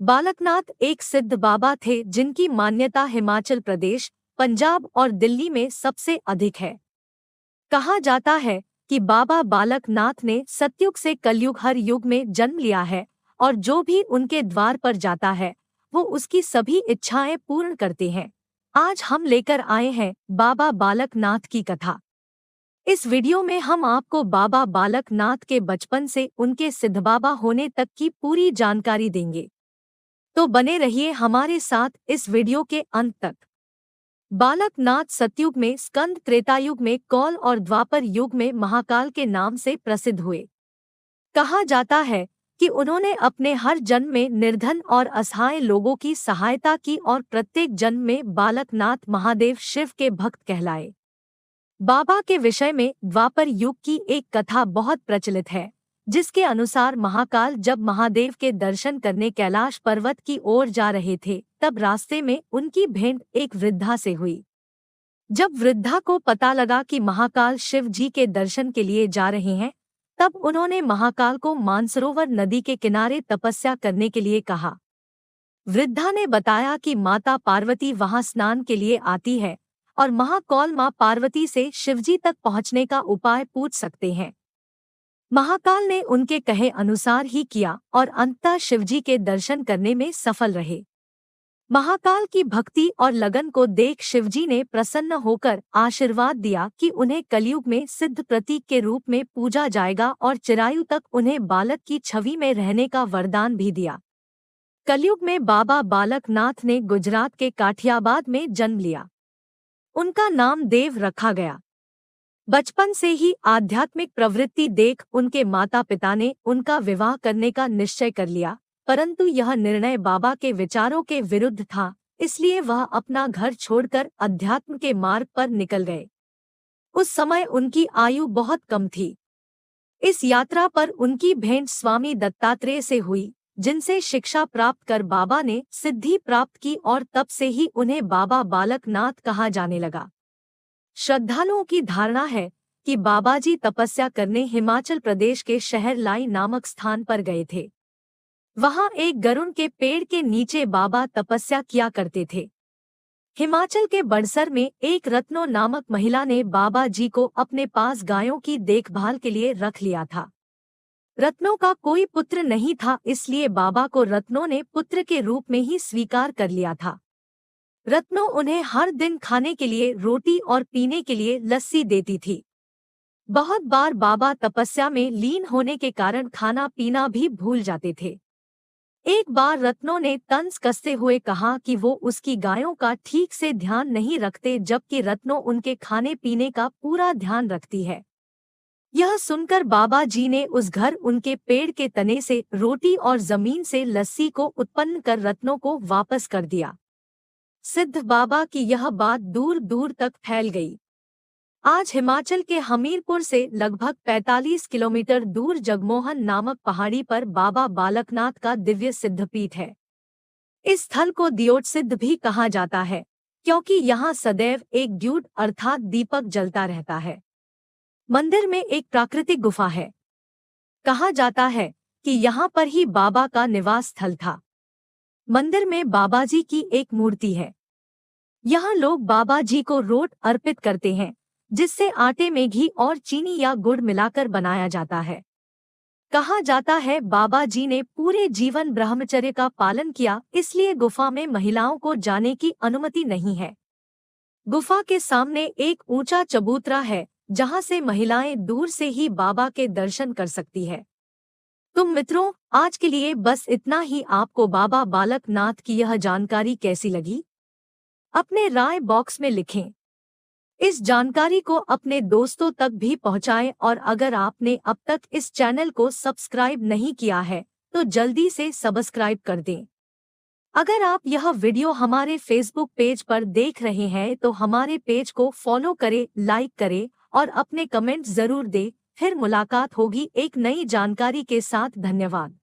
बालकनाथ एक सिद्ध बाबा थे जिनकी मान्यता हिमाचल प्रदेश, पंजाब और दिल्ली में सबसे अधिक है। कहा जाता है कि बाबा बालकनाथ ने सतयुग से कलयुग हर युग में जन्म लिया है और जो भी उनके द्वार पर जाता है वो उसकी सभी इच्छाएं पूर्ण करते हैं। आज हम लेकर आए हैं बाबा बालकनाथ की कथा। इस वीडियो में हम आपको बाबा बालकनाथ के बचपन से उनके सिद्ध बाबा होने तक की पूरी जानकारी देंगे। तो बने रहिए हमारे साथ इस वीडियो के अंत तक। बालकनाथ सतयुग में, स्कंद त्रेतायुग में, कौल और द्वापर युग में महाकाल के नाम से प्रसिद्ध हुए। कहा जाता है कि उन्होंने अपने हर जन्म में निर्धन और असहाय लोगों की सहायता की और प्रत्येक जन्म में बालकनाथ महादेव शिव के भक्त कहलाए। बाबा के विषय में द्वापर युग की एक कथा बहुत प्रचलित है, जिसके अनुसार महाकाल जब महादेव के दर्शन करने कैलाश पर्वत की ओर जा रहे थे तब रास्ते में उनकी भेंट एक वृद्धा से हुई। जब वृद्धा को पता लगा कि महाकाल शिव जी के दर्शन के लिए जा रहे हैं, तब उन्होंने महाकाल को मानसरोवर नदी के किनारे तपस्या करने के लिए कहा। वृद्धा ने बताया कि माता पार्वती वहां स्नान के लिए आती है और महाकौल मां पार्वती से शिवजी तक पहुंचने का उपाय पूछ सकते हैं। महाकाल ने उनके कहे अनुसार ही किया और अंततः शिवजी के दर्शन करने में सफल रहे। महाकाल की भक्ति और लगन को देख शिवजी ने प्रसन्न होकर आशीर्वाद दिया कि उन्हें कलयुग में सिद्ध प्रतीक के रूप में पूजा जाएगा और चिरायु तक उन्हें बालक की छवि में रहने का वरदान भी दिया। कलयुग में बाबा बालकनाथ ने गुजरात के काठियाबाद में जन्म लिया। उनका नाम देव रखा गया। बचपन से ही आध्यात्मिक प्रवृत्ति देख उनके माता पिता ने उनका विवाह करने का निश्चय कर लिया, परंतु यह निर्णय बाबा के विचारों के विरुद्ध था, इसलिए वह अपना घर छोड़कर अध्यात्म के मार्ग पर निकल गए। उस समय उनकी आयु बहुत कम थी। इस यात्रा पर उनकी भेंट स्वामी दत्तात्रेय से हुई, जिनसे शिक्षा प्राप्त कर बाबा ने सिद्धि प्राप्त की और तब से ही उन्हें बाबा बालकनाथ कहा जाने लगा। श्रद्धालुओं की धारणा है कि बाबाजी तपस्या करने हिमाचल प्रदेश के शहर लाई नामक स्थान पर गए थे। वहां एक गरुड़ के पेड़ के नीचे बाबा तपस्या किया करते थे। हिमाचल के बड़सर में एक रत्नो नामक महिला ने बाबा जी को अपने पास गायों की देखभाल के लिए रख लिया था। रत्नों का कोई पुत्र नहीं था, इसलिए बाबा को रत्नों ने पुत्र के रूप में ही स्वीकार कर लिया था। रत्नों उन्हें हर दिन खाने के लिए रोटी और पीने के लिए लस्सी देती थी। बहुत बार बाबा तपस्या में लीन होने के कारण खाना पीना भी भूल जाते थे। एक बार रत्नों ने तंज कसते हुए कहा कि वो उसकी गायों का ठीक से ध्यान नहीं रखते, जबकि रत्नों उनके खाने पीने का पूरा ध्यान रखती है। यह सुनकर बाबा जी ने उस घर उनके पेड़ के तने से रोटी और जमीन से लस्सी को उत्पन्न कर रत्नों को वापस कर दिया। सिद्ध बाबा की यह बात दूर दूर तक फैल गई। आज हिमाचल के हमीरपुर से लगभग 45 किलोमीटर दूर जगमोहन नामक पहाड़ी पर बाबा बालकनाथ का दिव्य सिद्धपीठ है। इस स्थल को दियोट सिद्ध भी कहा जाता है, क्योंकि यहाँ सदैव एक द्यूत अर्थात दीपक जलता रहता है। मंदिर में एक प्राकृतिक गुफा है। कहा जाता है कि यहाँ पर ही बाबा का निवास स्थल था। मंदिर में बाबाजी की एक मूर्ति है। यहाँ लोग बाबा जी को रोट अर्पित करते हैं, जिससे आटे में घी और चीनी या गुड़ मिलाकर बनाया जाता है। कहा जाता है बाबा जी ने पूरे जीवन ब्रह्मचर्य का पालन किया, इसलिए गुफा में महिलाओं को जाने की अनुमति नहीं है। गुफा के सामने एक ऊंचा चबूतरा है, जहां से महिलाएं दूर से ही बाबा के दर्शन कर सकती है। तुम मित्रों, आज के लिए बस इतना ही। आपको बाबा बालकनाथ की यह जानकारी कैसी लगी? अपने राय बॉक्स में लिखें। इस जानकारी को अपने दोस्तों तक भी पहुंचाएं और अगर आपने अब तक इस चैनल को सब्सक्राइब नहीं किया है तो जल्दी से सब्सक्राइब कर दें। अगर आप यह वीडियो हमारे फेसबुक पेज पर देख रहे हैं तो हमारे पेज को फॉलो करें, लाइक करें और अपने कमेंट जरूर दें। फिर मुलाकात होगी एक नई जानकारी के साथ। धन्यवाद।